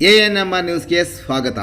ANMR ನ್ಯೂಸ್ಗೆ ಸ್ವಾಗತ.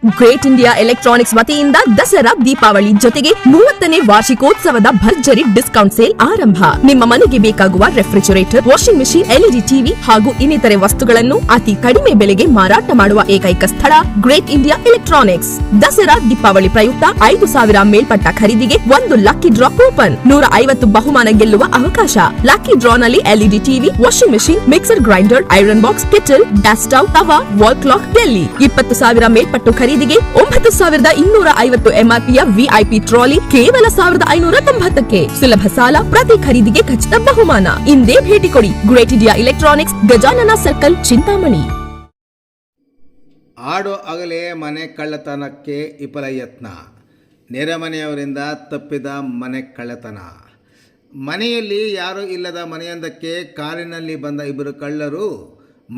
Great India electronics ವತಿಯಿಂದ ದಸರಾ ದೀಪಾವಳಿ ಜೊತೆಗೆ 30ನೇ ವಾರ್ಷಿಕೋತ್ಸವದ ಭರ್ಜರಿ ಡಿಸ್ಕೌಂಟ್ ಸೇಲ್ ಆರಂಭ. ನಿಮ್ಮ ಮನೆಗೆ ಬೇಕಾಗುವ refrigerator, washing machine, LED TV ಹಾಗೂ ಇನ್ನಿತರೆ ವಸ್ತುಗಳನ್ನು ಅತಿ ಕಡಿಮೆ ಬೆಲೆಗೆ ಮಾರಾಟ ಮಾಡುವ ಏಕೈಕ ಸ್ಥಳ great India electronics. Dasara Deepavali ಪ್ರಯುಕ್ತ 5,000 ಮೇಲ್ಪಟ್ಟ ಖರೀದಿಗೆ 1 ಲಕ್ಕಿ ಡ್ರಾ ಕೂಪನ್, 150 ಬಹುಮಾನ ಗೆಲ್ಲುವ ಅವಕಾಶ. ಲಕ್ಕಿ ಡ್ರಾ ನಲ್ಲಿ LED TV, washing machine, mixer grinder, iron box, kettle, gas stove, ತವಾ, ವಾಲ್ ಕ್ಲಾಕ್ ಗೆಲ್ಲಿ. 20,000 ಮೇಲ್ಪಟ್ಟು ಖರೀದಿಗೆ 9,250 ಎಂಆರ್ಪಿಯ ವಿಐಪಿ ಟ್ರಾಲಿ ಕೇವಲ 1,590ಕ್ಕೆ. ಸುಲಭ ಸಾಲ, ಪ್ರತಿ ಖರೀದಿಗೆ ಖಚಿತ ಬಹುಮಾನ. ಇಂದೇ ಭೇಟಿ ಕೊಡಿ great India electronics, Gajanana circle, Chintamani. ಆಡು ಅಗಲೇ ಮನೆ ಕಳ್ಳತನಕ್ಕೆ ವಿಫಲ ಯತ್ನ. ನೆರೆಮನೆಯವರಿಂದ ತಪ್ಪಿದ ಮನೆ ಕಳ್ಳತನ. ಮನೆಯಲ್ಲಿ ಯಾರೂ ಇಲ್ಲದ ಮನೆಯೊಂದಕ್ಕೆ ಕಾರಿನಲ್ಲಿ ಬಂದ ಇಬ್ಬರು ಕಳ್ಳರು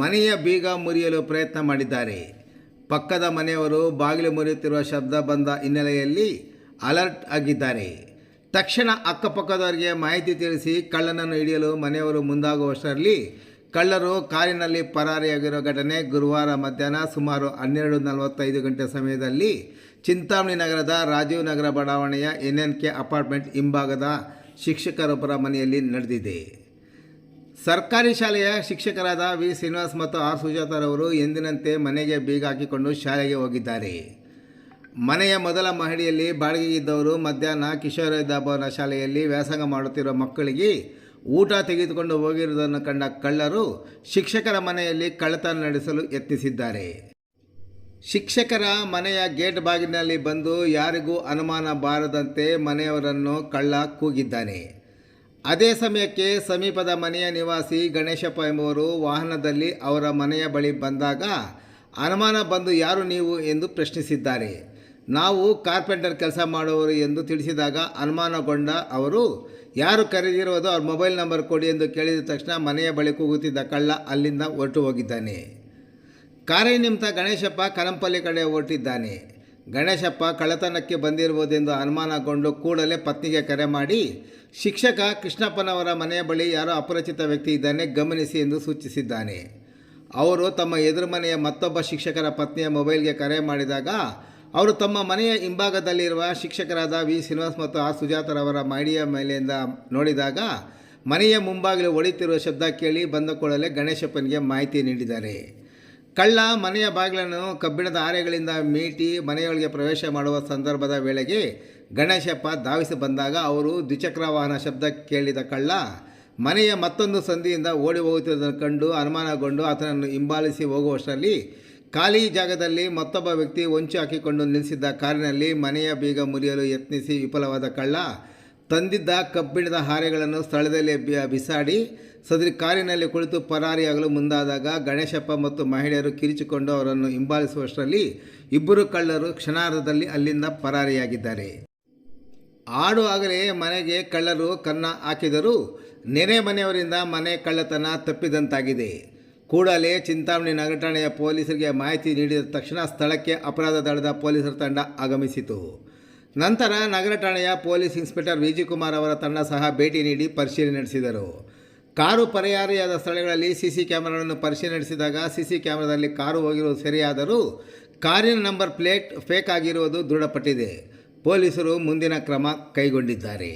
ಮನೆಯ ಬೀಗ ಮುರಿಯಲು ಪ್ರಯತ್ನ ಮಾಡಿದ್ದಾರೆ. ಪಕ್ಕದ ಮನೆಯವರು ಬಾಗಿಲು ಮುರಿಯುತ್ತಿರುವ ಶಬ್ದ ಬಂದ ಹಿನ್ನೆಲೆಯಲ್ಲಿ ಅಲರ್ಟ್ ಆಗಿದ್ದಾರೆ. ತಕ್ಷಣ ಅಕ್ಕಪಕ್ಕದವರಿಗೆ ಮಾಹಿತಿ ತಿಳಿಸಿ ಕಳ್ಳನನ್ನು ಹಿಡಿಯಲು ಮನೆಯವರು ಮುಂದಾಗುವಷ್ಟರಲ್ಲಿ ಕಳ್ಳರು ಕಾರಿನಲ್ಲಿ ಪರಾರಿಯಾಗಿರೋ ಘಟನೆ ಗುರುವಾರ ಮಧ್ಯಾಹ್ನ ಸುಮಾರು 12:45 ಗಂಟೆ ಸಮಯದಲ್ಲಿ ಚಿಂತಾಮಣಿ ನಗರದ ರಾಜೀವ್ ನಗರ ಬಡಾವಣೆಯ NNK ಅಪಾರ್ಟ್ಮೆಂಟ್ ಹಿಂಭಾಗದ ಶಿಕ್ಷಕರೊಬ್ಬರ ಮನೆಯಲ್ಲಿ ನಡೆದಿದೆ. ಸರ್ಕಾರಿ ಶಾಲೆಯ ಶಿಕ್ಷಕರಾದ ವಿ ಶ್ರೀನಿವಾಸ್ ಮತ್ತು ಆರ್ ಸುಜಾತಾರವರು ಎಂದಿನಂತೆ ಮನೆಗೆ ಬೀಗ ಹಾಕಿಕೊಂಡು ಶಾಲೆಗೆ ಹೋಗಿದ್ದಾರೆ. ಮನೆಯ ಮೊದಲ ಮಹಡಿಯಲ್ಲಿ ಬಾಡಿಗೆಗಿದ್ದವರು ಮಧ್ಯಾಹ್ನ ಕಿಶೋರೋದಯ ಭವನ ಶಾಲೆಯಲ್ಲಿ ವ್ಯಾಸಂಗ ಮಾಡುತ್ತಿರುವ ಮಕ್ಕಳಿಗೆ ಊಟ ತೆಗೆದುಕೊಂಡು ಹೋಗಿರುವುದನ್ನು ಕಂಡ ಕಳ್ಳರು ಶಿಕ್ಷಕರ ಮನೆಯಲ್ಲಿ ಕಳ್ಳತನ ನಡೆಸಲು ಯತ್ನಿಸಿದ್ದಾರೆ. ಶಿಕ್ಷಕರ ಮನೆಯ ಗೇಟ್ ಬಾಗಿಲಿನಲ್ಲಿ ಬಂದು ಯಾರಿಗೂ ಅನುಮಾನ ಬಾರದಂತೆ ಮನೆಯವರನ್ನು ಕಳ್ಳ ಕೂಗಿದ್ದಾನೆ. ಅದೇ ಸಮಯಕ್ಕೆ ಸಮೀಪದ ಮನೆಯ ನಿವಾಸಿ ಗಣೇಶಪ್ಪ ಎಂಬುವರು ವಾಹನದಲ್ಲಿ ಅವರ ಮನೆಯ ಬಳಿ ಬಂದಾಗ ಅನುಮಾನ ಬಂದು ಯಾರು ನೀವು ಎಂದು ಪ್ರಶ್ನಿಸಿದ್ದಾರೆ. ನಾವು ಕಾರ್ಪೆಂಟರ್ ಕೆಲಸ ಮಾಡುವವರು ಎಂದು ತಿಳಿಸಿದಾಗ ಅನುಮಾನಗೊಂಡ ಅವರು ಯಾರು ಕರೆದಿರುವುದು ಅವ್ರ ಮೊಬೈಲ್ ನಂಬರ್ ಕೊಡಿ ಎಂದು ಕೇಳಿದ ತಕ್ಷಣ ಮನೆಯ ಬಳಿ ಕೂಗುತ್ತಿದ್ದ ಕಳ್ಳ ಅಲ್ಲಿಂದ ಹೊರಟು ಹೋಗಿದ್ದಾನೆ. ಕಾರ್ಯನಿಮಿತ್ತ ಗಣೇಶಪ್ಪ ಕನಂಪಲ್ಲಿ ಕಡೆ ಹೊರಟಿದ್ದಾನೆ. ಗಣೇಶಪ್ಪ ಕಳ್ಳತನಕ್ಕೆ ಬಂದಿರುವುದೆಂದು ಅನುಮಾನಗೊಂಡು ಕೂಡಲೇ ಪತ್ನಿಗೆ ಕರೆ ಮಾಡಿ ಶಿಕ್ಷಕ ಕೃಷ್ಣಪ್ಪನವರ ಮನೆಯ ಬಳಿ ಯಾರೋ ಅಪರಿಚಿತ ವ್ಯಕ್ತಿ ಇದ್ದಾನೆ, ಗಮನಿಸಿ ಎಂದು ಸೂಚಿಸಿದ್ದಾನೆ. ಅವರು ತಮ್ಮ ಎದುರು ಮನೆಯ ಮತ್ತೊಬ್ಬ ಶಿಕ್ಷಕರ ಪತ್ನಿಯ ಮೊಬೈಲ್ಗೆ ಕರೆ ಮಾಡಿದಾಗ ಅವರು ತಮ್ಮ ಮನೆಯ ಹಿಂಭಾಗದಲ್ಲಿರುವ ಶಿಕ್ಷಕರಾದ ವಿ ಶ್ರೀನಿವಾಸ್ ಮತ್ತು ಆರ್ ಸುಜಾತರವರ ಮಹಡಿಯ ಮೇಲಿಂದ ನೋಡಿದಾಗ ಮನೆಯ ಮುಂಭಾಗಿಲು ಹೊಡೆಯುತ್ತಿರುವ ಶಬ್ದ ಕೇಳಿ ಬಂದ ಕೂಡಲೇ ಗಣೇಶಪ್ಪನಿಗೆ ಮಾಹಿತಿ ನೀಡಿದ್ದಾರೆ. ಕಳ್ಳ ಮನೆಯ ಬಾಗಿಲನ್ನು ಕಬ್ಬಿಣದ ಆರೆಗಳಿಂದ ಮೀಟಿ ಮನೆಯೊಳಗೆ ಪ್ರವೇಶ ಮಾಡುವ ಸಂದರ್ಭದ ವೇಳೆಗೆ ಗಣೇಶಪ್ಪ ಧಾವಿಸಿ ಬಂದಾಗ ಅವರು ದ್ವಿಚಕ್ರ ವಾಹನ ಶಬ್ದ ಕೇಳಿದ ಕಳ್ಳ ಮನೆಯ ಮತ್ತೊಂದು ಸಂದಿಯಿಂದ ಓಡಿ ಹೋಗುತ್ತಿರುವುದನ್ನು ಕಂಡು ಅನುಮಾನಗೊಂಡು ಆತನನ್ನು ಹಿಂಬಾಲಿಸಿ ಹೋಗುವಷ್ಟರಲ್ಲಿ ಖಾಲಿ ಜಾಗದಲ್ಲಿ ಮತ್ತೊಬ್ಬ ವ್ಯಕ್ತಿ ಹೊಂಚು ಹಾಕಿಕೊಂಡು ನಿಲ್ಲಿಸಿದ್ದ ಕಾರಿನಲ್ಲಿ ಮನೆಯ ಬೀಗ ಮುರಿಯಲು ಯತ್ನಿಸಿ ವಿಫಲವಾದ ಕಳ್ಳ ತಂದಿದ್ದ ಕಬ್ಬಿಣದ ಹಾರೆಗಳನ್ನು ಸ್ಥಳದಲ್ಲಿ ಬಿಸಾಡಿ ಸದರಿ ಕಾರಿನಲ್ಲಿ ಕುಳಿತು ಪರಾರಿಯಾಗಲು ಮುಂದಾದಾಗ ಗಣೇಶಪ್ಪ ಮತ್ತು ಮಹಿಳೆಯರು ಕಿರಿಚಿಕೊಂಡು ಅವರನ್ನು ಹಿಂಬಾಲಿಸುವಷ್ಟರಲ್ಲಿ ಇಬ್ಬರು ಕಳ್ಳರು ಕ್ಷಣಾರ್ಧದಲ್ಲಿ ಅಲ್ಲಿಂದ ಪರಾರಿಯಾಗಿದ್ದಾರೆ. ಆಡು ಆಗಲೇ ಮನೆಗೆ ಕಳ್ಳರು ಕನ್ನ ಹಾಕಿದರೂ ನೆರೆ ಮನೆಯವರಿಂದ ಮನೆ ಕಳ್ಳತನ ತಪ್ಪಿದಂತಾಗಿದೆ. ಕೂಡಲೇ ಚಿಂತಾಮಣಿ ನಗರ ಠಾಣೆಯ ಪೊಲೀಸರಿಗೆ ಮಾಹಿತಿ ನೀಡಿದ ತಕ್ಷಣ ಸ್ಥಳಕ್ಕೆ ಅಪರಾಧ ದಳದ ಪೊಲೀಸರ ತಂಡ ಆಗಮಿಸಿತು. ನಂತರ ನಗರ ಠಾಣೆಯ ಪೊಲೀಸ್ ಇನ್ಸ್ಪೆಕ್ಟರ್ ವಿಜಯಕುಮಾರ್ ಅವರ ತಂಡ ಸಹ ಭೇಟಿ ನೀಡಿ ಪರಿಶೀಲನೆ ನಡೆಸಿದರು. ಕಾರು ಪರಾರಿಯಾದ ಸ್ಥಳಗಳಲ್ಲಿ ಸಿಸಿ ಕ್ಯಾಮೆರಾಗಳನ್ನು ಪರಿಶೀಲನೆ ನಡೆಸಿದಾಗ ಸಿಸಿ ಕ್ಯಾಮೆರಾದಲ್ಲಿ ಕಾರು ಹೋಗಿರುವುದು ಸರಿಯಾದರೂ ಕಾರಿನ ನಂಬರ್ ಪ್ಲೇಟ್ ಫೇಕ್ ಆಗಿರುವುದು ದೃಢಪಟ್ಟಿದೆ. ಪೊಲೀಸರು ಮುಂದಿನ ಕ್ರಮ ಕೈಗೊಂಡಿದ್ದಾರೆ.